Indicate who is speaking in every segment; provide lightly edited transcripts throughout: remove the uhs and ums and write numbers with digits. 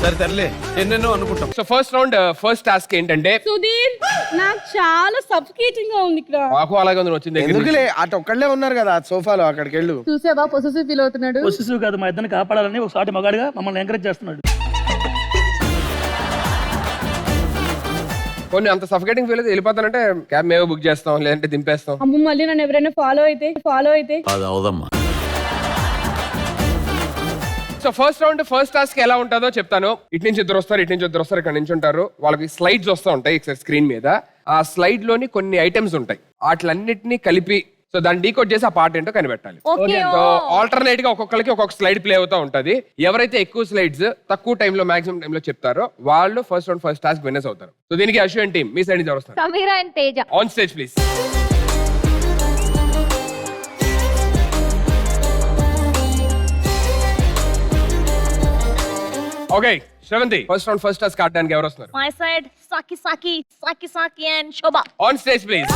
Speaker 1: సరే తరలే ఎన్నెన్నో అనుకుంటాం.
Speaker 2: So first round first task ఏంటంటే
Speaker 3: సుధీర్ నాకు చాలా సఫికేటింగ్ గా ఉంది ఇక్కడ.
Speaker 2: మాకు అలాగే ఉంది వచ్చింది దగ్గర నుంచి.
Speaker 4: ఎందుకులే అటు ఒక్కళ్ళే ఉన్నారు కదా సోఫాలో, అక్కడికి వెళ్ళు.
Speaker 3: చూసావా పొసెసివ్ ఫీల్ అవుతున్నాడు.
Speaker 5: పొసెసివ్ కాదు, మా ఇద్దరిని కాపాడాలని ఒక సాటి మగాడిగా మమ్మల్ని ఎంకరేజ్ చేస్తున్నాడు.
Speaker 2: కొన్ని అంత సఫికేటింగ్ ఫీల్ అయితే వెళ్ళిపోతానంటే క్యాబ్ మేమే బుక్ చేస్తాం, లేదంటే దింపేస్తాం.
Speaker 3: అమ్మ మళ్ళీ నన్ను ఎవరైనా ఫాలో అయితే
Speaker 1: అది అవదమ్మా.
Speaker 2: So first round first task ఎలా ఉంటుందో చెప్తాను. ఇటు నుంచి ఇద్దరు వస్తారు, ఇటు నుంచి ఇద్దరు వస్తారు, ఇక్కడ నుంచి ఉంటారు. వాళ్ళకి స్లైడ్స్ వస్తూ ఉంటాయి ఇక్కడ స్క్రీన్ మీద. ఆ స్లైడ్ లోని కొన్ని ఐటమ్స్ ఉంటాయి, వాటిలన్నిటిని కలిపి సో దాన్ని డీకోడ్ చేసి ఆ పార్ట్ ఏంటో కనిపెట్టాలి. సో ఆల్టర్నేట్ గా ఒక్కొక్కరికి ఒక్కొక్క స్లైడ్ ప్లే అవుతా ఉంటది. ఎవరైతే ఎక్కువ స్లైడ్స్ తక్కువ టైంలో మాక్సిమం టైంలో చెప్తారో వాళ్ళు first round first task winners అవుతారు. సో దీనికి అశ్విన్ టీమ్ మీ సైడ్ నుంచి ఎవరు వస్తారు?
Speaker 6: Sameera and Teja.
Speaker 2: On stage please. Okay Sravanthi, first round first task ఆడడానికి ఎవరు వస్తున్నారు?
Speaker 6: మై సైడ్ సాకి and Shobha.
Speaker 2: On stage please.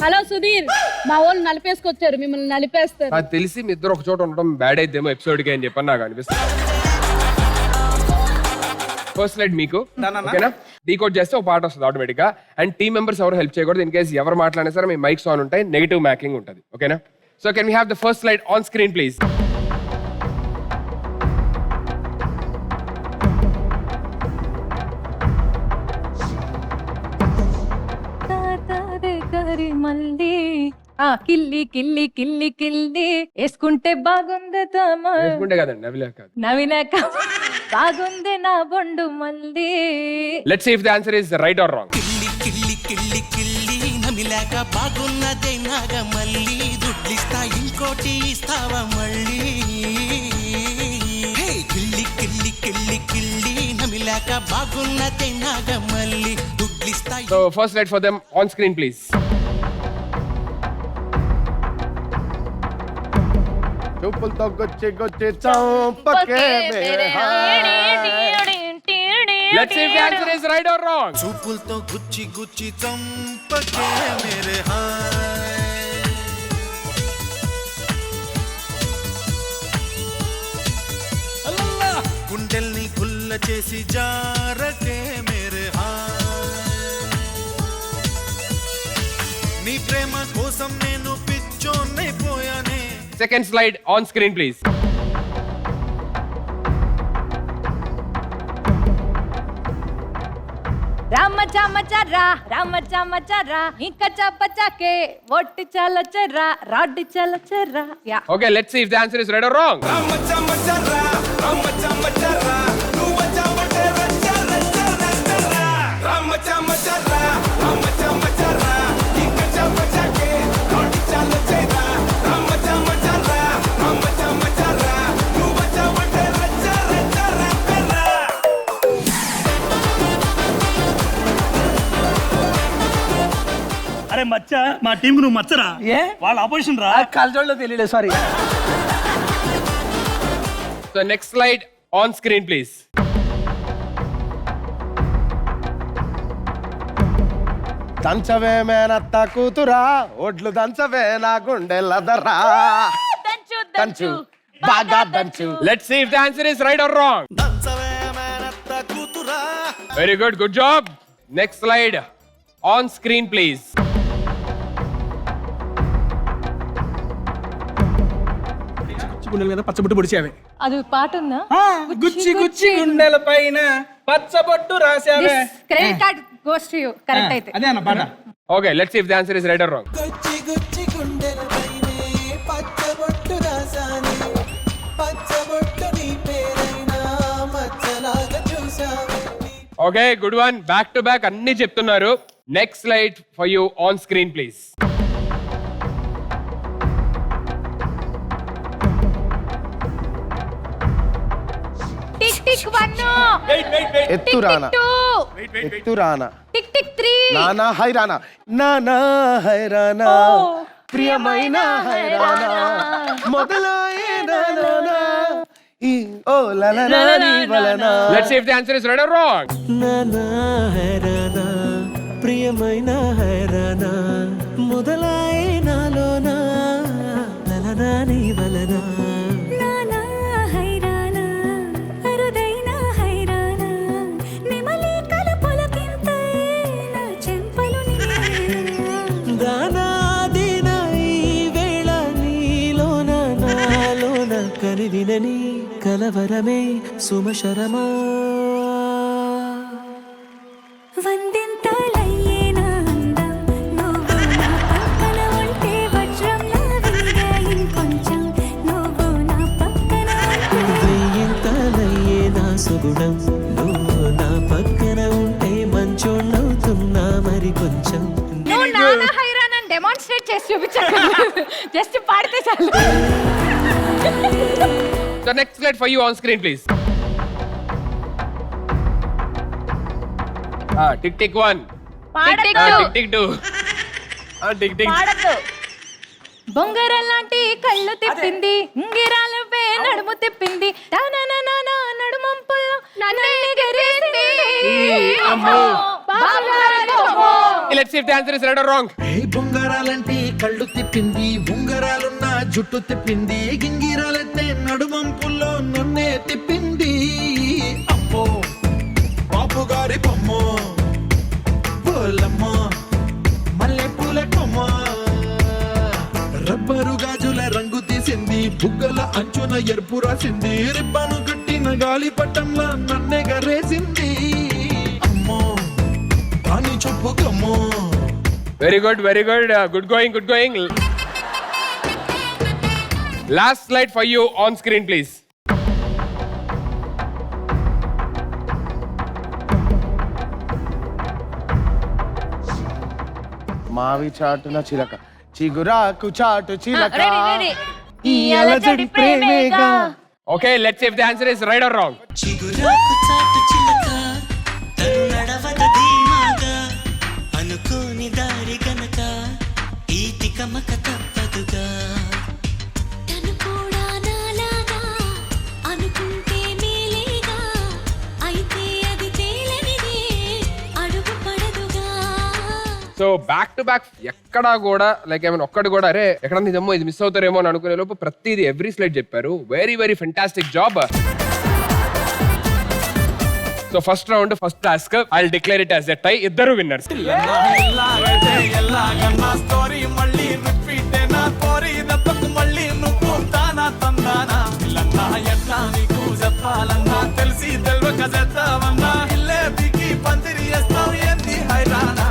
Speaker 3: Hello Sudheer, మా వాళ్ళు నలిపేసుకొచ్చారు, మిమ్మల్ని నలిపేస్తారు.
Speaker 2: నాకు తెలిసి మీ ఇద్దరు ఒక చోట ఉండడం బ్యాడ్ అయితేమో ఎపిసోడ్ కి అని చెప్పని నాకు అనిపిస్తుంది. ఫస్ట్ స్లైడ్ మీకు ఓకేనా? డీకోడ్ చేస్తే ఒక పాట వస్తుంది ఆటోమేటిక్ గా. అండ్ టీమ్ మెంబర్స్ ఎవరు హెల్ప్ చేయకూడదు. ఇన్ కేసు ఎవరు మాట్లాడినా సరే మీ మైక్స్ ఆన్ ఉంటాయి, నెగిటివ్ మ్యాకింగ్ ఉంటుంది. ఓకేనా? So can we have the first slide on screen please.
Speaker 6: మళ్ళీ కిల్లి కిల్లి కిల్లి కిల్లి వేసుకుంటే బాగుంది
Speaker 2: వేసుకుంటే కదండి, నవిలే కాదు.
Speaker 6: నవిలేక బాగుంది నా బొండు మళ్ళీ.
Speaker 2: Let's see if the answer is right or wrong.
Speaker 7: కిల్లి కిల్లి కిల్లి కిల్లి నమిలాక బాగున్నదే నాగ మళ్ళీ దుడ్లిస్తా ఇంకోటి ఇస్తావా మళ్ళీ. కిల్లి కిల్లి కిల్లి కిల్లి నమిలాక బాగున్నదే నాగ మళ్ళీ దుడ్లిస్తా.
Speaker 2: So first slide for them on screen please.
Speaker 4: చూపులతో గొచ్చి చంపకే మేరే హాయ్.
Speaker 2: Let's see if the answer is right or wrong.
Speaker 7: చూపులతో గుచ్చి గుచ్చి చంపకే మేరే హాయ్. గుండెల్ని గుల్ల చేసి జారకే మేరే హాయ్. నీ ప్రేమ కోసం నేను పిచ్చోన్నైపోయానే.
Speaker 2: Second slide on screen please.
Speaker 6: రామచమచరా ఇంకా చపచకే ఒట్టి చలచరా రాడ్డి చలచరా. Yeah
Speaker 2: Okay, let's see if the answer is right or wrong.
Speaker 5: అరే మచ్చ, మా టీం కు నువ్వు మచ్చరా? వాళ్ళ ఆపోజిషన్ రా.
Speaker 4: కలజోళ్ళలో తెలియలేదు, sorry.
Speaker 2: So next slide on screen please.
Speaker 4: దంచవే మేనత్త కూతురా, ఒడ్లు దంచవే నా గుండెలదరా. దంచు బాగా దంచు.
Speaker 2: Let's see if the answer is right or wrong.
Speaker 7: దంచవే మేనత్త కూతురా.
Speaker 2: Very good job. Next slide on screen please.
Speaker 5: గుండెల మీద పచ్చబొట్టు పొడిచావే.
Speaker 6: అది పాట ఉందా?
Speaker 5: గుచ్చి గుచ్చి గుండెల పైన పచ్చబొట్టు రాసావే.
Speaker 6: Credit card goes to you. Correct అయితే
Speaker 5: అదే అన్న పాట.
Speaker 2: Okay, let's see if the answer is right or wrong.
Speaker 7: గుచ్చి గుచ్చి గుండెల పైన పచ్చబొట్టు రాసాని పచ్చబొట్టు నీ పేరైనా మచ్చలాగా చూసావే.
Speaker 2: Okay, good one. Back to back అన్ని చెప్తున్నారు. Next slide for you on screen please.
Speaker 6: టిక్ టిక్ 1
Speaker 4: ఎత్తురానా
Speaker 6: టిక్ 2
Speaker 4: ఎత్తురానా
Speaker 6: టిక్ టిక్ 3
Speaker 4: నానా హైరానా నానా హైరానా ప్రియమైన హైరానా మొదలాయే నానా ఈ ఓ లలనా నీ వలనా.
Speaker 2: Let's see if the answer is right or wrong.
Speaker 7: నానా హైరానా ప్రియమైన హైరానా మొదలైనా
Speaker 8: కాదా నీ వలన
Speaker 9: నానా హైరానా అరుదైనా హైరానా నిమలి కలుపులకింతై నా చెంపలు
Speaker 8: దానాదిన ఈ వేళ నీలోన నాలోన కనివినని కలవరమే సుమశరమా
Speaker 9: వందింతలయ్యేనా అందం నువ్వు నా పక్కన ఉంటే వజ్రంలా విరిగా ఇంకొంచెం నువ్వు నా పక్కన ఉంటే
Speaker 8: వెయ్యింతలయ్యే నా సుగుణం నువ్వు నా పక్కన ఉంటే మంచోణ్ణవుతున్నా మరి కొంచెం
Speaker 6: నువ్వు నానా హైరాన్ అని డెమాన్స్ట్రేట్ చేసి చూపించాను జస్ట్ పాడితే చాలు
Speaker 2: The next slide for you on screen, please. Tick tick 1.
Speaker 6: పాడకు.
Speaker 2: Tick tick 2. Tick tick.
Speaker 6: బొంగరలాంటి కళ్ళు తిప్పింది ఉంగిరాలు పే నడుము తిప్పింది తానననన నడుమంపుల్లో నన్ను ఎగరేసింది
Speaker 2: అమ్మో.
Speaker 6: బాబారో
Speaker 2: Let's see if the answer is right or wrong.
Speaker 7: బొంగరాలంటే కళ్ళు తిప్పింది ఉంగరాలున్న జుట్టు తిప్పింది గింగిరాలంటే నడుమంపుల్లో నన్నే తిప్పింది అమ్మో బాపు గారి బొమ్మ పోలమ్మ మల్లె పూల కొమ్మ రబ్బరు గాజుల రంగు తీసింది బుగ్గల అంచున ఎరుపు రాసింది రిబ్బను కట్టిన గాలి పట్టంలా నన్నే గరేసింది అమ్మో రాణి చొప్పు కమ్మో
Speaker 2: Very good, very good. Good going, good going. Last slide for you on screen, please.
Speaker 4: మావి చాటున చిలక చిగురాకు చాటు చిలక
Speaker 6: రెడీ రెడీ
Speaker 4: ఈ అలజడి ప్రేమేగా
Speaker 2: Okay, let's see if the answer is right or wrong.
Speaker 8: చిగురాకు చాటు చిలక తన్నడవద ధీమాగా అనుకోని దారి గనక ఈ తికమక తప్పదుగా
Speaker 9: తను కూడా నాలాగా అనుకుంటే మేలేగా అయితే అది తేలనిదే అడుగు పడదుగా
Speaker 2: సో బ్యాక్ టు బ్యాక్ ఎక్కడా కూడా లైక్ ఏమైనా ఒక్కటి కూడా అరే ఎక్కడ నిజమో ఇది మిస్ అవుతారేమో అని అనుకునే లోపు ప్రతిదీ ఎవ్రీ స్లైడ్ చెప్పారు. Very very fantastic job. So first round first task I will declare it as a tie. ఇద్దరు విన్నర్స్.
Speaker 7: స్టోరీ మళ్ళీ రిపీట్ నా కోరి దప్పకు మళ్ళీ నువ్వు తానా తందానా పిల్లన్నా ఎట్లా నీకు చెప్పాలన్నా తెలిసి తెల్వక చేస్తావన్నా ఇల్లే బికి పందిరి చేస్తావు ఏంది హైరానా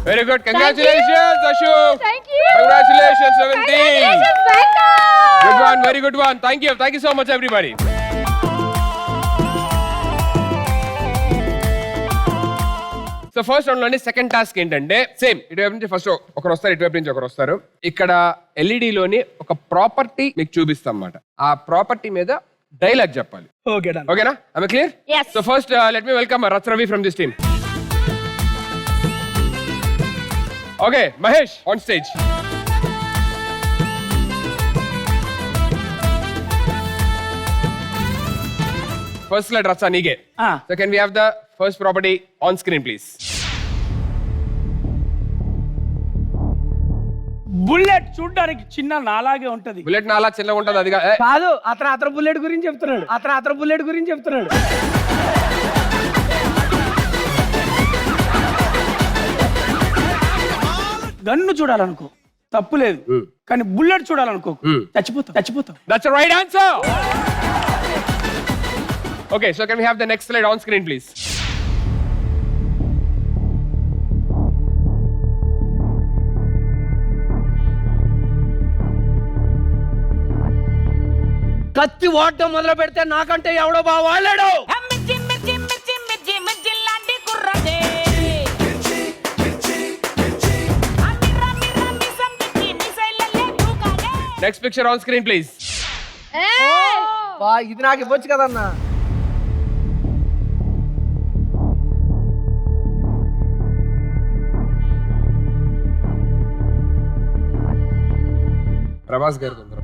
Speaker 2: very good. Congratulations Ashok.
Speaker 6: Thank you.
Speaker 2: Congratulations 17.
Speaker 6: Bangkok.
Speaker 2: Good one, very good one. Thank you so much everybody. So first round లోని సెకండ్ టాస్క్ ఏంటంటే సేమ్ ఇటువైపు నుంచి ఫస్ట్ ఒకరు వస్తారు, ఇటువైపు నుంచి ఒకరు వస్తారు. ఇక్కడ LED లోని ఒక ప్రాపర్టీ మీకు చూపిస్తాం అన్నమాట. ఆ ప్రాపర్టీ మీద డైలాగ్ చెప్పాలి.
Speaker 5: Okay done.
Speaker 2: ఓకేనా? I clear?
Speaker 6: Yes.
Speaker 2: So first let me welcome రచ్ Ravi from this team. Okay Mahesh on stage. First slide, Ratsa, Nige. So can we have the first property on screen, please?
Speaker 5: Bullet చూడడానికి చిన్న నాలాగే ఉంటది.
Speaker 2: Bullet నాలా చిన్నగా ఉంటది అది
Speaker 5: కాదు అతను బుల్లెట్ గురించి చెప్తున్నాడు. అతను బుల్లెట్ గురించి చెప్తున్నాడు. గన్ను చూడాలనుకో తప్పు లేదు, కానీ బుల్లెట్ చూడాలనుకో చచ్చిపోతావు.
Speaker 2: That's the right answer. Okay, so can we have the next slide on screen, please?
Speaker 5: కత్తి వాడటం మొదలు పెడితే నాకంటే ఎవడో బాగా వాడాడు.
Speaker 2: Next picture on screen, please.
Speaker 5: ఇది నాకు ఇవ్వచ్చు కదన్నా.
Speaker 2: ప్రభాస్ గారు కొందరు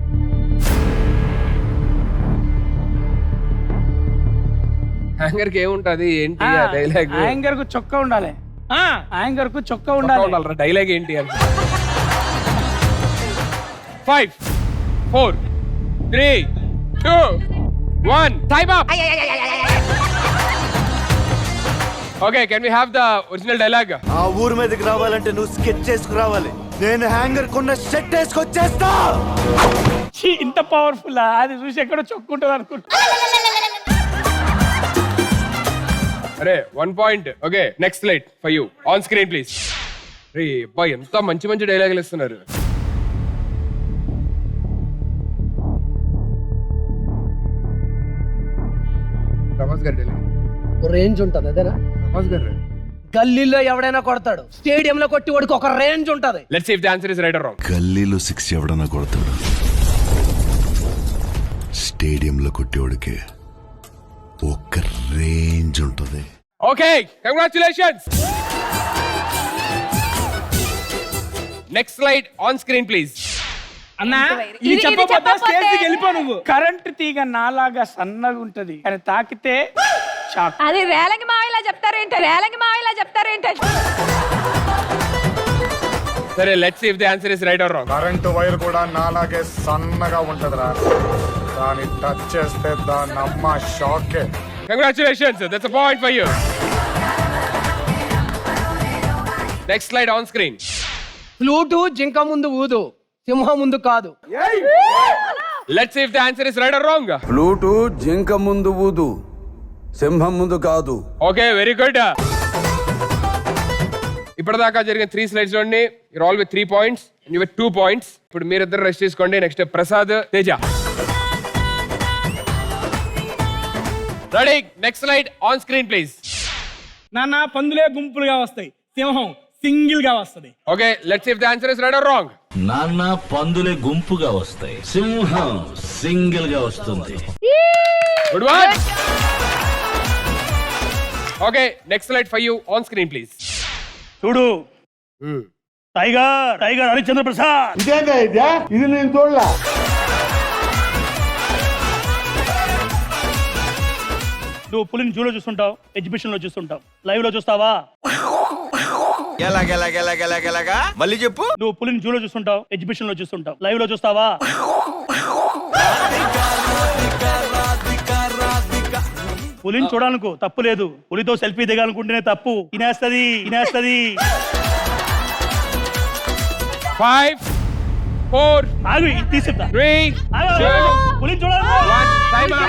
Speaker 2: హ్యాంగర్ కి ఏముంటది ఏంటి డైలాగ్?
Speaker 5: యాంగర్ కు చొక్కా ఉండాలి. యాంగర్ కు చొక్కా ఉండాలి.
Speaker 2: డైలాగ్ ఏంటి అని 5 4, 3, 2, 1. Time up. Okay, can we have the original dialogue?
Speaker 7: ఆ ఊరు మీదకి రావాలంటే నువ్వు స్కెచ్ చేసుకురావాలి. నేను హ్యాంగర్ కొన్న షర్ట్ వేసుకొచ్చేస్తా.
Speaker 5: ఛీ, ఇంత పవర్ఫుల్ అది చూసి ఎక్కడో చొక్కుంటుంది అనుకుంటా.
Speaker 2: అరే 1 point. Okay next slide for you on screen please. రే అబ్బా ఎంత మంచి మంచి డైలాగులు ఇస్తున్నారు. ప్రభాస్ గారి డైలాగ్.
Speaker 10: రేంజ్ ఉంటది అదేనా?
Speaker 2: ప్రభాస్ గారు.
Speaker 10: గల్లీలో ఎవడైనా కొడతాడు, స్టేడియంలో కొట్టి వాడికి ఒక రేంజ్ ఉంటది.
Speaker 2: Let's see if the answer is right or wrong.
Speaker 11: గల్లీలో 6 ఎవడన్నా కొడతాడు, స్టేడియంలో కొట్టేవాడికి ఒక రేంజ్ ఉంటది.
Speaker 2: Okay congratulations. Next slide on screen please.
Speaker 5: అన్నా
Speaker 6: ఇది
Speaker 5: ఇది చెప్పకపోతే
Speaker 6: చెప్పకపోతే-
Speaker 5: స్టేజ్ దిగి వెళ్ళిపో నువ్వు. కరెంట్ తీగ నాలాగా సన్నగా ఉంటది, కానీ తాకితే షాక్.
Speaker 6: అది రేలంగి మావిలా చెప్తారేంట, రేలంగి మావిలా చెప్తారేంట.
Speaker 2: సరే let's see if the answer is right or wrong.
Speaker 4: Current wire కూడా నాలాగే సన్నగా ఉంటదిరా, దాన్ని టచ్ చేస్తే దాని అమ్మ షాకే.
Speaker 2: Congratulations, that's a point for you. Next slide on screen.
Speaker 10: Flute జింక ముందు ఊదు, సింహం ముందు కాదు.
Speaker 2: Let's see if the answer is right or wrong.
Speaker 1: Flute జింక ముందు ఊదు, సింహం ముందు కాదు.
Speaker 2: Okay very good. ఇప్పటిదాకా జరిగిన 3 స్లైడ్స్ లోని you all with 3 points and you with 2 points. ఇప్పుడు మీరిద్దరు రెస్ట్ తీసుకోండి. నెక్స్ట్ Prasad, Teja. Ready next slide on screen please.
Speaker 5: నాన్న పందులే గుంపులుగా వస్తాయి, సింహం సింగిల్ గా వస్తది.
Speaker 2: Okay let's see if the answer is right or wrong.
Speaker 8: నాన్న పందులే గుంపుగా వస్తాయి, సింహం సింగిల్ గా వస్తుంది.
Speaker 2: Good one. Okay next slide for you on screen please.
Speaker 5: చూడు టైగర్ టైగర్ హరిశ్చంద్ర ప్రసాద్.
Speaker 4: ఇది నేను చూడలా.
Speaker 5: నువ్వు పులిని జూలో చూస్తుంటావు, ఎగ్జిబిషన్ లో చూస్తుంటావు, లైవ్ లో చూస్తావా?
Speaker 7: ఎలాగెలాగెలాగెలాగెలాగా మళ్ళీ చెప్పు.
Speaker 5: నువ్వు పులిని జూలో చూస్తుంటావు, ఎగ్జిబిషన్ లో చూస్తుంటావు, లైవ్ లో చూస్తావా? పులిని చూడాలనుకో తప్పు లేదు, పులితో సెల్ఫీ దిగాలనుకుంటేనే తప్పు. తినేస్తది తినేస్తది.
Speaker 2: 5, 4,
Speaker 5: ఆగు ఇది తీసిద్దా.
Speaker 2: 3,
Speaker 5: ఆగు,
Speaker 2: 2,
Speaker 5: పులిని చూడాలనుకో.
Speaker 2: 1. Time up.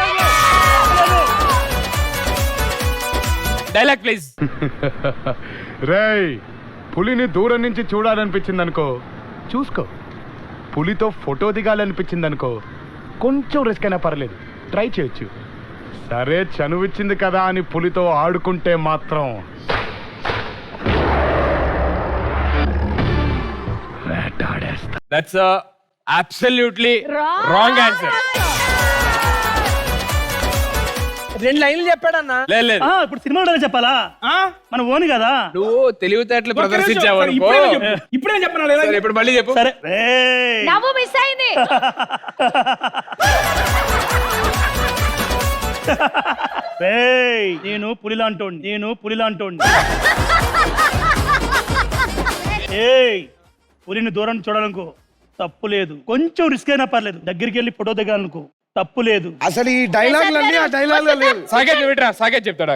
Speaker 2: Dialogue please.
Speaker 4: రేయ్, పులిని దూరం నుంచి చూడాలనిపించింది అనుకో, చూసుకో. పులితో ఫోటో దిగాలనిపించింది అనుకో, కొంచెం రిస్క్ అయినా పర్లేదు, ట్రై చేయొచ్చు. సరే చనువిచ్చింది కదా అని పులితో ఆడుకుంటే మాత్రం వేటాడేస్తా.
Speaker 2: That's absolutely wrong answer.
Speaker 10: 2 లైన్లు చెప్పాడన్నా.
Speaker 2: లేదు
Speaker 5: ఇప్పుడు సినిమాలో చెప్పాలా? మన ఓన్ కదా.
Speaker 2: నువ్వు తెలివితేటలు ప్రదర్శించావు అనుకో.
Speaker 5: ఇప్పుడే చెప్పను.
Speaker 2: సరే, ఇప్పుడు మళ్ళీ చెప్పు.
Speaker 5: సరే
Speaker 6: నవ్వు మిస్ అయింది.
Speaker 5: నేను పులిలాంటోండి, నేను పులిలాంటోండి. ఏయ్, పులిని దూరం చూడాలనుకో తప్పు లేదు, కొంచెం రిస్క్ అయినా పర్లేదు, దగ్గరికి వెళ్ళి ఫోటో దిగాలనుకో తప్పు లేదు.
Speaker 4: అసలు ఈ డైలాగులన్నీ ఆ డైలాగ్ లేదు.
Speaker 2: సాకేత్ విట్రా, సాకేత్ చెప్తాడా.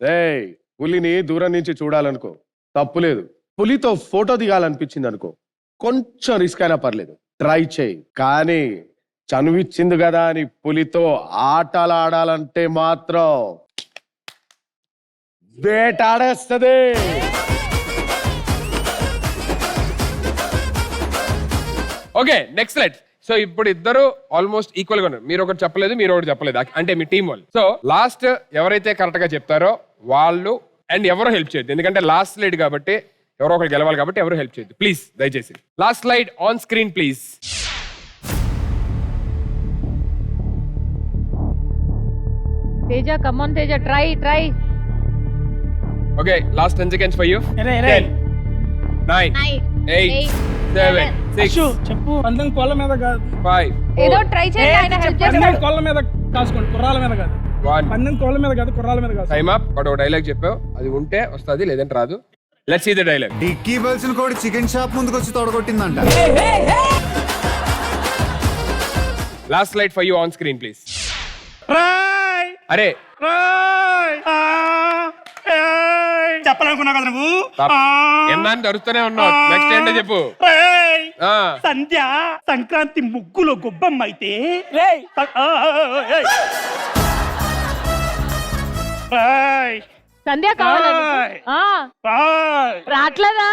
Speaker 4: రేయ్, పులిని దూరం నుంచి చూడాలనుకో తప్పులేదు, పులితో ఫోటో దిగాలనిపించింది అనుకో కొంచెం రిస్క్ అయినా పర్లేదు, ట్రై చేయి. కానీ చనువిచ్చింది కదా అని పులితో ఆటలు ఆడాలంటే మాత్రం వేటాడేస్తుంది.
Speaker 2: Okay next slide. సో ఇప్పుడు ఇద్దరు ఆల్మోస్ట్ ఈక్వల్ గా ఉన్నారు. మీరు ఒకటి చెప్పలేదు, మీరు ఒకటి చెప్పలేదు, అంటే మీ టీం వాళ్ళు. సో లాస్ట్ ఎవరైతే కరెక్ట్ గా చెప్తారో వాళ్ళు, అండ్ ఎవరో హెల్ప్ చేయొద్దు, ఎందుకంటే లాస్ట్ స్లైడ్ కాబట్టి ఎవరో ఒకరు గెలవాలి కాబట్టి ఎవరు హెల్ప్ చేయొద్దు ప్లీజ్, దయచేసి. Last slide on screen please.
Speaker 3: Teja come on Teja, try.
Speaker 2: Okay last 10 seconds for you. 10, 9, 8, 7, 6,
Speaker 5: చెప్పు. పందెం కోళ్ళ మీద కాదు,
Speaker 2: 5,
Speaker 6: ఏదో ట్రై చేయండి, ఆయన హెల్ప్ చేస్తాడు.
Speaker 5: కోళ్ళ మీద కాసుకోండి, కుర్రాల మీద కాదు.
Speaker 2: 1.
Speaker 5: పందెం కోళ్ళ మీద కాదు, కుర్రాల మీద కాదు.
Speaker 2: Time up. ఒక డైలాగ్ చెప్పావు, అది ఉంటే వస్తుంది, లేదంటే రాదు. Let's see the dialogue.
Speaker 7: డిక్కీ బల్సిన కూడా చికెన్ షాప్ ముందుకు వచ్చి తొడగొట్టిందంట.
Speaker 2: Last slide for you on screen please. అరే
Speaker 5: చెప్పాలనుకున్నా కదా నువ్వు.
Speaker 2: ఎన్నాన్ని దొరుకుతూనే ఉన్నావు. నెక్స్ట్ ఏంటో చెప్పు.
Speaker 5: రేయ్,
Speaker 2: ఆ,
Speaker 5: సంధ్య సంక్రాంతి ముగ్గులో గొబ్బమ్మ అయితే రేయ్.
Speaker 3: సంధ్య కావాలా నీకు?
Speaker 5: రేయ్.
Speaker 3: ఆ, రాట్లేదా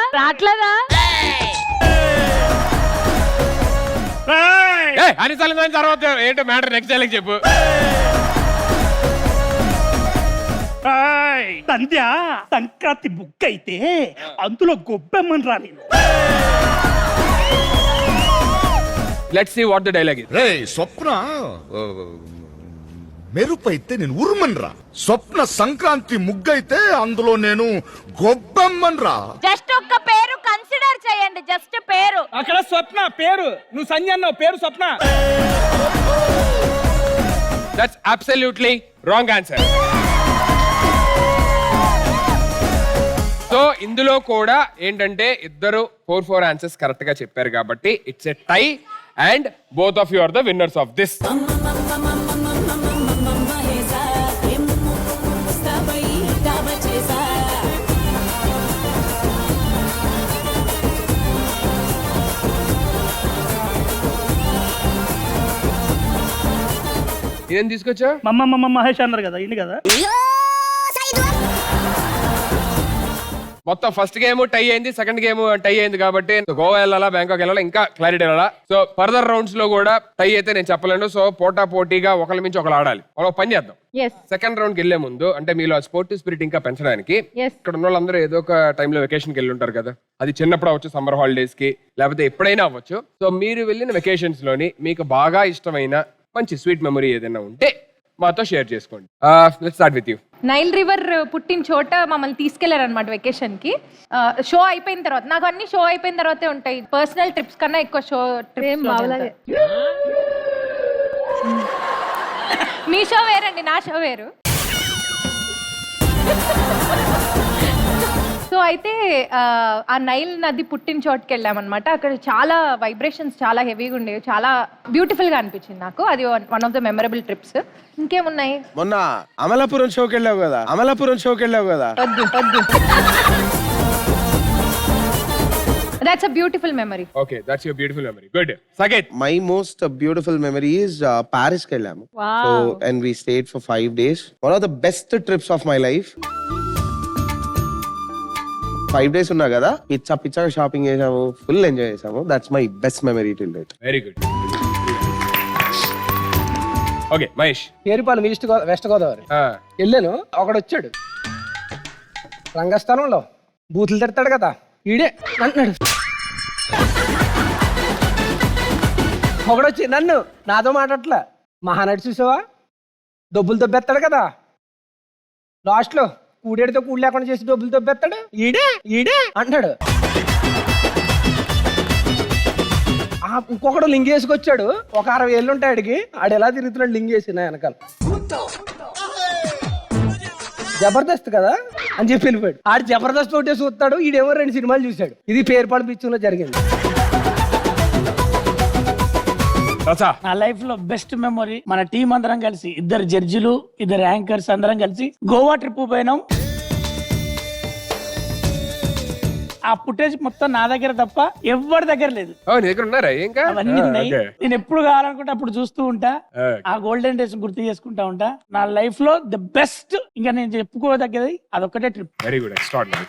Speaker 2: ఏయ్, అనిసార్లు దాని తర్వాత ఏంటో మ్యాటర్ నెక్స్ట్ డైలాగ్ చెప్పు.
Speaker 5: సంధ్య సంక్రాంతి బుక్ అయితే అందులో గొబ్బెమ్మని రా నేను.
Speaker 2: Let's see what the dialogue is.
Speaker 11: రే స్వప్న మెరుపైతే నేను ఉరుమన్రా, స్వప్న సంక్రాంతి ముగ్గైతే అందులో నేను గొబ్బమ్మన్రా.
Speaker 6: జస్ట్ ఒక్క పేరు కన్సిడర్ చేయండి, జస్ట్ పేరు.
Speaker 10: అక్కడ స్వప్న పేరు, నువ్వు సంజయ్ అన్నావు, పేరు Swapna.
Speaker 2: That's absolutely wrong answer. So ఇందులో కూడా ఏంటంటే ఇద్దరు 4 ఆన్సర్స్ కరెక్ట్ గా చెప్పారు కాబట్టి it's a tie and both of you are the winners of this. ఇదేం తీసుకొచ్చా?
Speaker 5: మమ్మ మహేష్ అన్నారు కదా, ఇండి కదా.
Speaker 2: మొత్తం ఫస్ట్ గేమ్ టై అయింది, సెకండ్ గేమ్ టై అయింది కాబట్టి గోవా వెళ్ళాలా, బ్యాంకాక్ వెళ్ళాలా, ఇంకా క్లారిటీ వెళ్ళాలా. సో ఫర్దర్ రౌండ్స్ లో కూడా టై అయితే నేను చెప్పలేను. సో పోటా పోటీగా ఒకరి మించి ఒకరు ఆడాలి. ఒక పని చేద్దాం,
Speaker 3: yes
Speaker 2: సెకండ్ రౌండ్ కి వెళ్లే ముందు అంటే మీలో స్పోర్టివ్ స్పిరిట్ ఇంకా పెంచడానికి
Speaker 3: yes
Speaker 2: ఇక్కడ ఉన్న వాళ్ళందరూ ఏదో ఒక టైంలో వెకేషన్ కి వెళ్ళి ఉంటారు కదా. అది చిన్నప్పుడు అవ్వచ్చు, సమ్మర్ హాలిడేస్ కి, లేకపోతే ఎప్పుడైనా అవ్వచ్చు. సో మీరు వెళ్ళిన వెకేషన్స్ లోని మీకు బాగా ఇష్టమైన మంచి స్వీట్ మెమరీ ఏదైనా ఉంటే మాతో షేర్ చేసుకోండి. Let's start with you.
Speaker 6: Nile river పుట్టిన చోట మమ్మల్ని తీసుకెళ్లారు అనమాట వెకేషన్ కి. షో అయిపోయిన తర్వాత, నాకు అన్ని షో అయిపోయిన తర్వాతే ఉంటాయి, పర్సనల్ ట్రిప్స్ కన్నా ఎక్కువ షో ట్రిప్స్. మీ షో వేరండి, నా షో వేరు. సో అయితే ఆ నైల్ నది పుట్టిన చోటుకి వెళ్ళామన్నమాట. అక్కడ చాలా వైబ్రేషన్స్ చాలా హెవీగా ఉండేవి, చాలా బ్యూటిఫుల్ గా అనిపించింది నాకు. అది one of the memorable trips. ఇంకేమున్నాయి?
Speaker 4: మొన్న అమలాపురం షోకి వెళ్ళావు కదా.
Speaker 6: వద్దు. That's a beautiful memory.
Speaker 2: Okay, that's your beautiful memory. Good. Saketh.
Speaker 4: My most beautiful memory is Paris కి వెళ్ళాము.
Speaker 3: Wow.
Speaker 4: So and we stayed for 5 days. One of the best trips of my life. 5 days ఉన్నా కదా, పిచ్చగా shopping చేసాము, full enjoy చేసాము. That's my best memory till date.
Speaker 2: Very good. Okay Mahesh.
Speaker 10: Perupalem West Godavari వెళ్ళాను. ఒకడు వచ్చాడు రంగస్థలంలో బూతులు తిడతాడు కదా, ఈడే అంటున్నాడు. ఒకడొచ్చి నన్ను నాతో మాట్లాడట్లా, మహానటి చూసావా, డబ్బులు దొబ్బెత్తాడు కదా, లాస్ట్ లో కూడేడితో కూడి లేకుండా చేసి డబ్బులు దొబ్బెత్తాడు, ఈడే అంటాడు. ఇంకొకడు లింగ్ వేసుకొచ్చాడు, ఒక 60 ఏళ్ళు ఉంటాయి ఆడికి, ఆడు ఎలా తిరుగుతున్నాడు లింగ్ వేసి నా వెనకాల. జబర్దస్త్ కదా అని చెప్పి వెళ్ళిపోయాడు. ఆడు జబర్దస్త్ ఒకటే చూస్తాడు, ఈడేమో 2 సినిమాలు చూశాడు. ఇది పేరుపాడు పిచ్చులో జరిగింది.
Speaker 5: నా లైఫ్ లో బెస్ట్ మెమొరీ, మన టీం అందరం కలిసి, ఇద్దరు జడ్జిలు, ఇద్దరు యాంకర్స్ అందరం కలిసి గోవా ట్రిప్ పోయినాం. ఆ ఫుటేజ్ మొత్తం నా దగ్గర తప్ప ఎవరి దగ్గర లేదు.
Speaker 2: దగ్గర ఉన్నారా ఇంకా?
Speaker 5: అవన్నీ ఉన్నాయి. నేను ఎప్పుడు కావాలనుకుంటే అప్పుడు చూస్తూ ఉంటా, ఆ గోల్డెన్ డేస్ గుర్తు చేసుకుంటా ఉంటా. నా లైఫ్ లో ద బెస్ట్ ఇంకా నేను చెప్పుకోదగ్గది అదొక్కటే trip.
Speaker 2: Very good, extraordinary.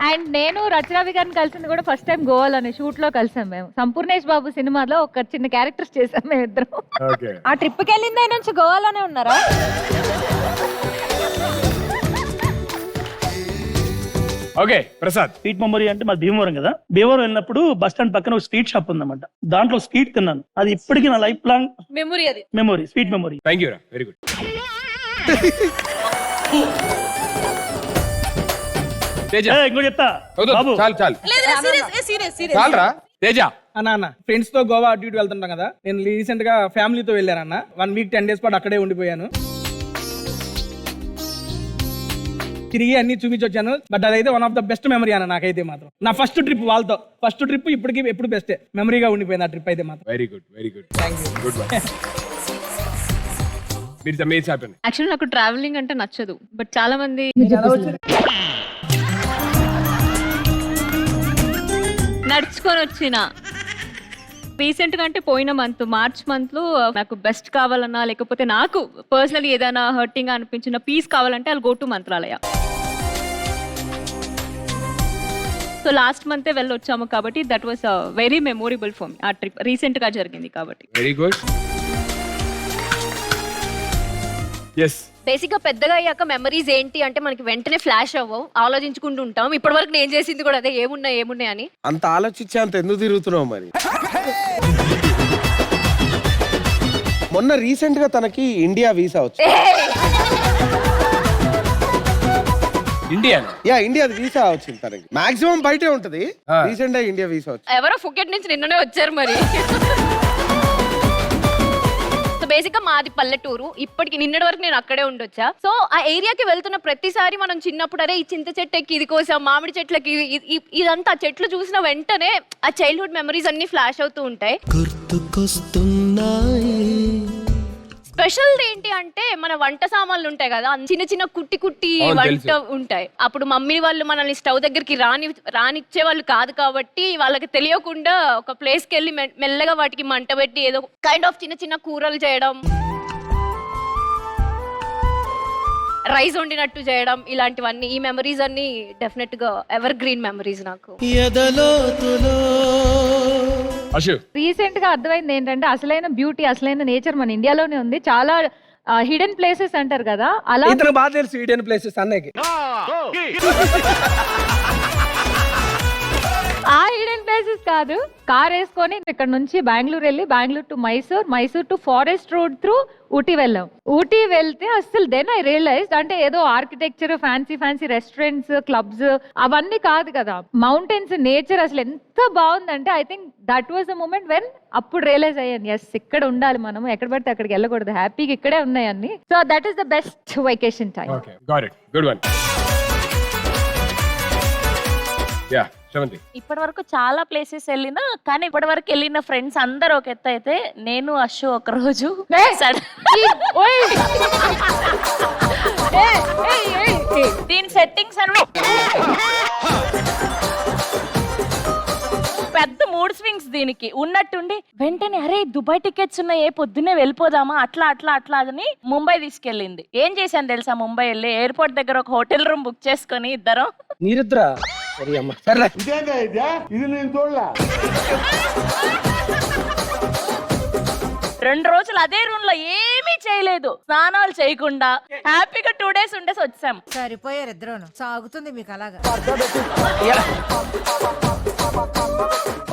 Speaker 3: And నేను రచరవి గారిని కలిసింది కూడా ఫస్ట్ టైం గోవాలోనే, షూట్ లో కలిసాం మేము. సంపూర్ణేష్ బాబు సినిమాలో ఒక చిన్న క్యారెక్టర్స్ చేసాం మేము ఇద్దరం.
Speaker 2: ఓకే.
Speaker 6: ఆ ట్రిప్ కి వెళ్ళిందే నుంచి గోవాలోనే ఉన్నారా?
Speaker 2: ఓకే ప్రసాద్.
Speaker 5: స్వీట్ మెమరీ అంటే మాది భీమవరం కదా. భీమవరం వెళ్ళినప్పుడు బస్ స్టాండ్ పక్కన ఒక స్ట్రీట్ షాప్ ఉందన్నమాట. దాంట్లో స్వీట్ తిన్నాను, అది ఇప్పటికీ నా లైఫ్ లాంగ్
Speaker 3: మెమరీ, అది
Speaker 5: memory, sweet memory.
Speaker 2: Thank you రా, వెరీ గుడ్. తేజ.
Speaker 5: ఇంకో చెప్తా
Speaker 2: వద్దు,
Speaker 5: బాబు.
Speaker 2: చాలు చాలురా తేజ.
Speaker 10: అన్న ఫ్రెండ్స్ తో గోవా అటు ఇటు వెళ్తుంటాం కదా. నేను రీసెంట్ గా ఫ్యామిలీతో వెళ్ళానన్న. 1 week 10 days పాటు అక్కడే ఉండిపోయాను.
Speaker 5: తిరిగి అన్ని చూపించొచ్చాను. బట్ అదైతే one of the best memory అన్న నాకైతే మాత్రం. నా ఫస్ట్ ట్రిప్ వాళ్ళతో, ఫస్ట్ ట్రిప్ ఇప్పటికి ఎప్పుడు బెస్టే మెమరీగా ఉండిపోయింది ఆ ట్రిప్ అయితే మాత్రం.
Speaker 2: Very good, very good, good one. మీరు మీరు చెప్పండి.
Speaker 3: యాక్చువల్లీ నాకు ట్రావెలింగ్ అంటే నచ్చదు, బట్ చాలా మంది నడుచుకొని వచ్చిన రీసెంట్ గా అంటే పోయిన మంత్ మార్చ్ మంత్ లో నాకు బెస్ట్ కావాలన్నా లేకపోతే నాకు పర్సనలీ ఏదైనా హర్టింగ్ అనిపించిన పీస్ కావాలంటే I'll go to Mantralaya. So last month వెళ్ళొచ్చాము కాబట్టి that was very memorable for me. ఆ ట్రిప్ రీసెంట్ గా జరిగింది కాబట్టి.
Speaker 2: Very good. ఎస్.
Speaker 12: బేసిక్ గా పెద్దగా అయ్యాక మెమరీస్ ఏంటి అంటే మనకి వెంటనే ఫ్లాష్ అవ్వవు, ఆలోచించుకుంటూ ఉంటాం. ఇప్పటి వరకు నేను చేసింది కూడా అదే, ఏమున్నాయి అని.
Speaker 4: అంత ఆలోచించే అంత ఎందుకు తిరుగుతున్నావు మరి? మొన్న రీసెంట్ గా తనకి ఇండియా వీసా వచ్చింది. ఇండియా వీసా వచ్చింది తనకి. మాక్సిమం బయటే ఉంటది, రీసెంట్ గా ఇండియా వీసా వచ్చింది.
Speaker 12: ఎవరో ఫుకెట్ నుంచి నిన్ననే వచ్చారు మరి. బేసిక్ గా మాది పల్లెటూరు, ఇప్పటికి నిన్నటి వరకు నేను అక్కడే ఉండొచ్చా. సో ఆ ఏరియాకి వెళ్తున్న ప్రతిసారి మనం చిన్నప్పుడు అరే ఈ చింత చెట్టు ఎక్కి ఇది కోసం, మామిడి చెట్లకి ఇదంతా చెట్లు చూసిన వెంటనే ఆ చైల్డ్హుడ్ మెమరీస్ అన్ని ఫ్లాష్ అవుతూ ఉంటాయి. స్పెషల్ ఏంటి అంటే మన వంట సామాన్లు ఉంటాయి కదా, చిన్న చిన్న కుట్టి వంట ఉంటాయి. అప్పుడు మమ్మీ వాళ్ళు మనల్ని స్టవ్ దగ్గరికి రానిచ్చే వాళ్ళు కాదు కాబట్టి వాళ్ళకి తెలియకుండా ఒక ప్లేస్ కి వెళ్ళి మెల్లగా వాటికి మంట పెట్టి ఏదో కైండ్ ఆఫ్ చిన్న చిన్న కూరలు చేయడం, రైస్ వండినట్టు చేయడం, ఇలాంటివన్నీ ఈ మెమరీస్ అన్ని డెఫినెట్ గా ఎవర్ గ్రీన్ మెమరీస్ నాకు.
Speaker 3: రీసెంట్ గా అర్థమైంది ఏంటంటే అసలైన బ్యూటీ, అసలైన నేచర్ మన ఇండియాలోనే ఉంది. చాలా హిడెన్ ప్లేసెస్ అంటారు కదా, అలా
Speaker 10: ఇతను బాగా తెలుసు హిడెన్ ప్లేసెస్ అన్నయ్యకి.
Speaker 3: ఆ హిడెన్ ప్లేసెస్ కాదు, కార్ వేసుకొని ఇక్కడ నుంచి బెంగళూరు వెళ్ళి Bengaluru to Mysore to forest road through Ooty వెళ్ళాం. ఊటీ వెళ్తే అసలు దెన్ ఐ రియలైజ్ అంటే ఏదో ఆర్కిటెక్చర్, ఫ్యాన్సీ రెస్టారెంట్స్, క్లబ్స్ అవన్నీ కాదు కదా, మౌంటైన్స్, నేచర్ అసలు ఎంత బాగుందంటే I think that was the moment when అప్పుడు రియలైజ్ అయ్యాను, ఎస్ ఇక్కడ ఉండాలి మనం, ఎక్కడ పడితే అక్కడికి వెళ్ళకూడదు, హ్యాపీగా ఇక్కడే ఉన్నాయి అన్ని. So that is the best vacation time.
Speaker 2: Good one. Yeah Sravanthi.
Speaker 12: ఇప్పటి వరకు చాలా ప్లేసెస్ వెళ్ళినా, కానీ ఇప్పటి వరకు వెళ్ళిన ఫ్రెండ్స్ అందరూ ఒక ఎత్తు అయితే నేను అశు ఒక రోజు దీని సెట్టింగ్స్ అన్ని పెద్ద మూడ్ స్వింగ్స్ దీనికి ఉన్నట్టుండి వెంటనే అరే దుబాయ్ టికెట్స్ ఉన్నాయి, పొద్దున్నే వెళ్ళిపోదామా, అట్లా అని ముంబై తీసుకెళ్ళింది. ఏం చేశాను తెలుసా, ముంబై వెళ్ళి ఎయిర్పోర్ట్ దగ్గర ఒక హోటల్ రూమ్ బుక్ చేసుకొని ఇద్దరం
Speaker 10: నీరుద్ర సరే అమ్మ సర్లే.
Speaker 4: ఇది నేను చూడలా.
Speaker 12: 2 రోజులు అదే రూమ్ లో ఏమీ చేయలేదు, స్నానాలు చేయకుండా హ్యాపీగా 2 days ఉండేసి వచ్చాం.
Speaker 9: సరిపోయారు ఇద్దరు, సాగుతుంది మీకు అలాగా.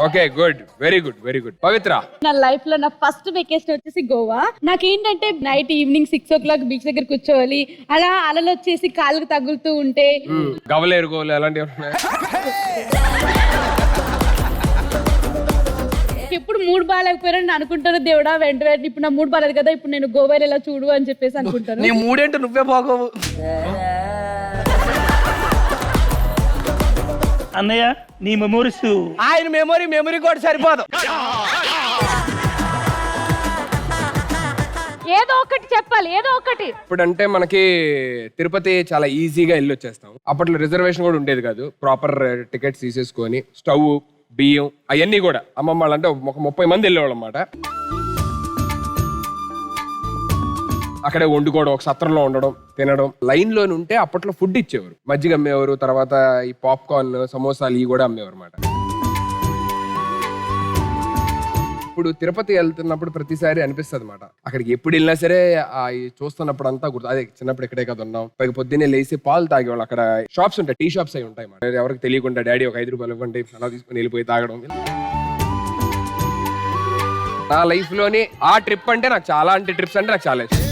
Speaker 2: Okay good, very good, very good. Pavitra.
Speaker 3: నా లైఫ్ లో నా ఫస్ట్ వెకేషన్ వచ్చేసి గోవా. నాకేంటంటే నైట్ ఈవినింగ్ 6 o'clock బీచ్ దగ్గర కూర్చోవాలి, అలా అలలు వచ్చేసి కాళ్ళకు తగులుతూ ఉంటే
Speaker 2: గవలేరు గోలు అలాంటివి ఉన్నాయి.
Speaker 3: ఎప్పుడు మూడ్ బాగాలేకపోయినా అనుకుంటాను, దేవుడా వెంట ఇప్పుడు నా మూడ్ బాగాలేదు కదా, ఇప్పుడు నేను గోవా ఎలా చూడు అని చెప్పేసి అనుకుంటాను.
Speaker 10: నీ మూడేంటో నువ్వే బాగోవు.
Speaker 5: అన్నయ్య నీ మెమోరీస్,
Speaker 10: ఆయన మెమరీ కూడా సరిపోదు.
Speaker 3: ఏదో ఒకటి చెప్పాలి, ఏదో ఒకటి.
Speaker 2: ఇప్పుడు అంటే మనకి తిరుపతి చాలా ఈజీగా వెళ్ళి వచ్చేస్తాం. అప్పట్లో రిజర్వేషన్ కూడా ఉండేది కాదు, ప్రాపర్ టికెట్స్ తీసేసుకొని స్టవ్, బియ్యం అవన్నీ కూడా అమ్మమ్మ వాళ్ళు అంటే ఒక 30 మంది వెళ్ళేవాళ్ళు అన్నమాట. అక్కడే వండుకోవడం, ఒక సత్రంలో ఉండడం, తినడం. లైన్ లోని ఉంటే అప్పట్లో ఫుడ్ ఇచ్చేవారు, మజ్జిగ అమ్మేవారు, తర్వాత ఈ పాప్కార్న్, సమోసాలు ఇవి కూడా అమ్మేవారు అన్నమాట. ఇప్పుడు తిరుపతి వెళ్తున్నప్పుడు ప్రతిసారి అనిపిస్తుంది అనమాట, అక్కడికి ఎప్పుడు వెళ్ళినా సరే చూస్తున్నప్పుడు అంతా గుర్తు, అదే చిన్నప్పుడు ఇక్కడే కదా ఉన్నాం. పైకి పొద్దున్నే లేసి పాలు తాగేవాళ్ళు. అక్కడ షాప్స్ ఉంటాయి, టీ షాప్స్ అవి ఉంటాయి అన్నమాట. ఎవరికి తెలియకుండా డాడీ ఒక 5 రూపాయలు ఇవ్వండి అలా తీసుకుని వెళ్ళిపోయి తాగడం. నా లైఫ్ లోని ఆ ట్రిప్ అంటే నాకు చాలా, ట్రిప్స్ అంటే నాకు చాలా ఇష్టం.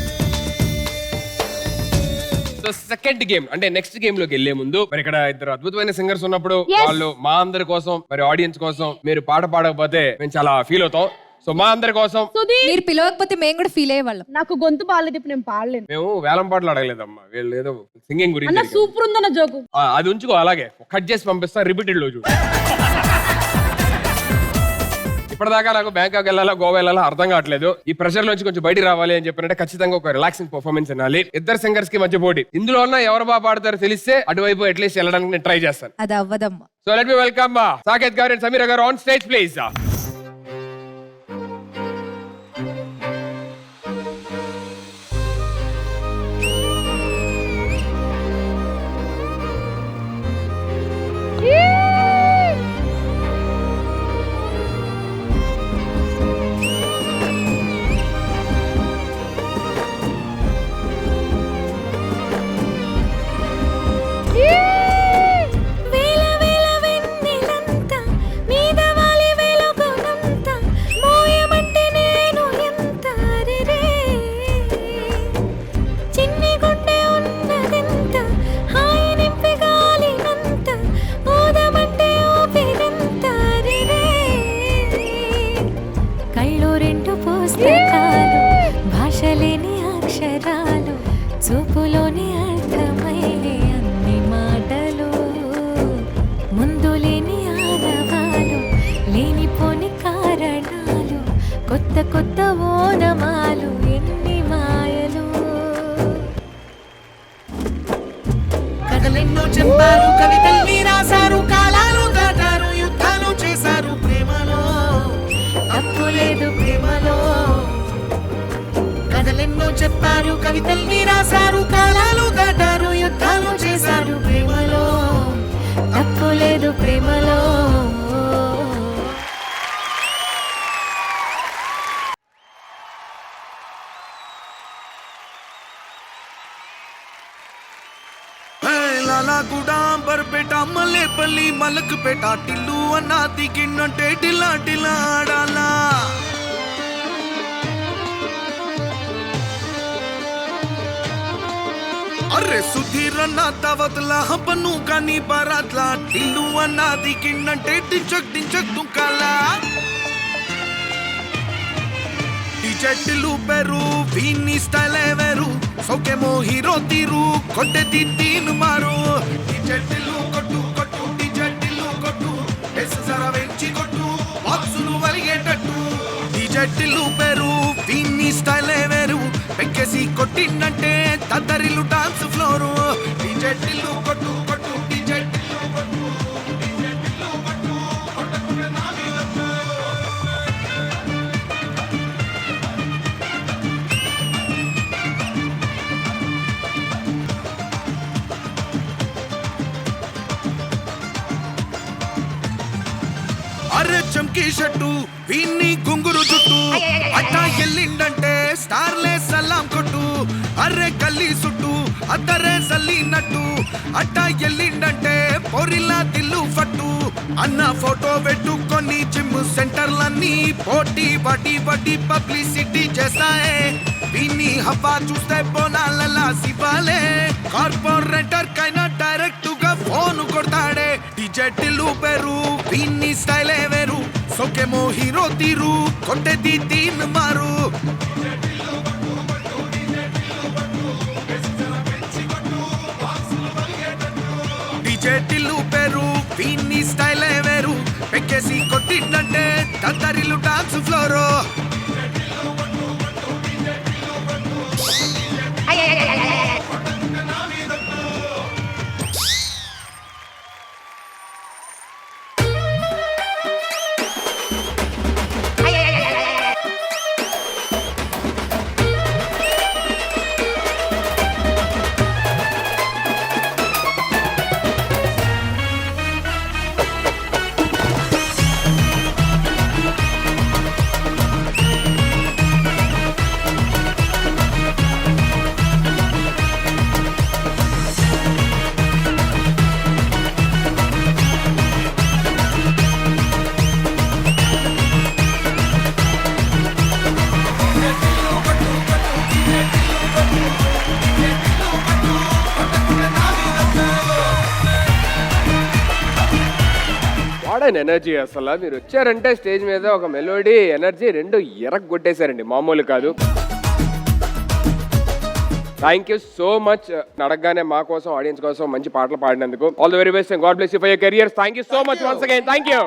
Speaker 2: సెకండ్ గేమ్ అంటే నెక్స్ట్ గేమ్ లోకి వెళ్లే ముందు మరి ఇక్కడ ఇద్దరు అద్భుతమైన సింగర్స్ ఉన్నప్పుడు వాళ్ళు మా అందరి కోసం, మరి ఆడియన్స్ కోసం మీరు పాట పాడకపోతే మేము చాలా ఫీల్ అవుతాం. సో మా అందరి కోసం
Speaker 6: మీరు పిలవకపోతే మేము కూడా ఫీల్ అయ్యేవాళ్ళం.
Speaker 12: నాకు గొంతు బాగాలేదు, ఇప్పుడు నేను పాడలేను.
Speaker 2: మేము వేలం పాటలు అడగలేదమ్మా, వీళ్ళు ఏదో సింగింగ్ గురించి అడిగారు.
Speaker 12: సూపర్ ఉందన్న జోకు.
Speaker 2: అది ఉంచుకో, అలాగే కట్ చేసి పంపిస్తా, రిపీటెడ్ లో చూడు. ఇప్పటిదాకా నాకు బ్యాంకాక్ వెళ్ళాలా, గోవా వెళ్ళాలా అర్థం కావట్లేదు. ఈ ప్రెషర్ నుంచి కొంచెం బయటికి రావాలి అని చెప్పినట్టే ఖచ్చితంగా ఒక రిలాక్సింగ్ పర్ఫార్మెన్స్ వినాలి. ఇద్దరు సింగర్స్ కి మధ్య పోటీ. ఇందులో ఉన్న ఎవరు బాగా పాడతారో తెలిస్తే అటువైపు అట్లీస్ట్ వెళ్ళడానికి నేను ట్రై చేస్తాను.
Speaker 6: అది అవ్వదమ్మా.
Speaker 2: So let me welcome Saketh garu and Sameera గారు ఆన్ స్టేజ్ ప్లీజ్.
Speaker 3: భాషలేని అక్షరాలు, చూపులోని అర్థమయ్యే అన్ని మాటలు, ముందు లేని ఆనవాలు, లేనిపోని కారణాలు, కొత్త కొత్త ఓనమాలు, ఎన్ని మాయలు.
Speaker 7: కథలెన్నో చెప్పారు, కవితల్ని రాశారు, కాలాలు దాటారు, యుద్ధాలు చేశారు ప్రేమలో,
Speaker 3: తప్పు లేదు ప్రేమలో.
Speaker 7: కథలెన్నో చెప్పారు, కవితల్ని రాశారు, కాలాలు దాటారు, యుద్ధాలు చేశారు ప్రేమలో,
Speaker 3: తప్పు లేదు ప్రేమలో.
Speaker 7: లాలాగూడ, బర్పేట, మల్లేపల్లి, మలక్పేట, టిల్లు అన్నాది గిన్నంటే టిల్లా టిల్లా ఆడాలా. అరే సుధీర్ అన్న దావత్లా, హబ్బను కానీ బారాత్లా, టిల్లు అన్నాది గిన్నంటే టించక్ టించక్ దుంకాలా. టిల్లు పెరు, వీని స్టైల్ వేరు, సౌకేమో హీరో తీరు, కొట్టెది తీను మారు. టిల్లు కొట్టు కొట్టు, టిల్లు కొట్టు, జరా వెంచి కొట్టు, బాక్సులు వలిగేటట్టు. టిల్లు పెరు, వీని స్టైల్ వేరు, పెక్కేసి కొట్టిందంటే తద్దరిల్లు డాన్స్ ఫ్లోరు. టిల్లు కొట్టు కొట్టు, టిల్లు కొట్టు, టిల్లు కొట్టు, కొట్టకుండా నా మీద పో. అరే చమ్కీ షట్టు, వీన్ని గుంగురు జుట్టు, అట్టా ఎల్లిండంటే స్టార్లే సలాం కొట్టు. అర్రే గల్లీ సుట్టు, అద్దరే సల్లినట్టు, అట్టా ఎల్లిండంటే పొరిలా దిల్లు ఫట్టు. అన్న ఫోటో పెట్టుకొని జిమ్ సెంటర్లన్నీ పోటీ బడి బడి పబ్లిసిటీ చేస్తాయే. వీన్ని హవా చూస్తే బోనాలలా శివాలే, కార్పొరేటర్ కైనా డైరెక్ట్ గా ఫోన్ కొడతాడే. టిల్లు పేరు, వీన్ని స్టైలే వేరు, సోకేమో హీరో తీరు, కొట్టేది తీన్ మారు. టిల్లు పేరు, వీన్ని స్టైలే వేరు, పెక్కేసి కొట్టిందంటే తద్దరిల్లు డాన్స్ ఫ్లోరు.
Speaker 2: అండ్ ఎనర్జీ అసలు మీరు వచ్చారంటే స్టేజ్ మీద ఒక మెలోడీ ఎనర్జీ రెండు ఎరగొట్టేశారండి, మామూలు కాదు. Thank you so much. అడగగానే మా కోసం, ఆడియన్స్ కోసం మంచి పాటలు పాడినందుకు. All the very best and God bless you for your careers. Thank you so much once again. Thank you.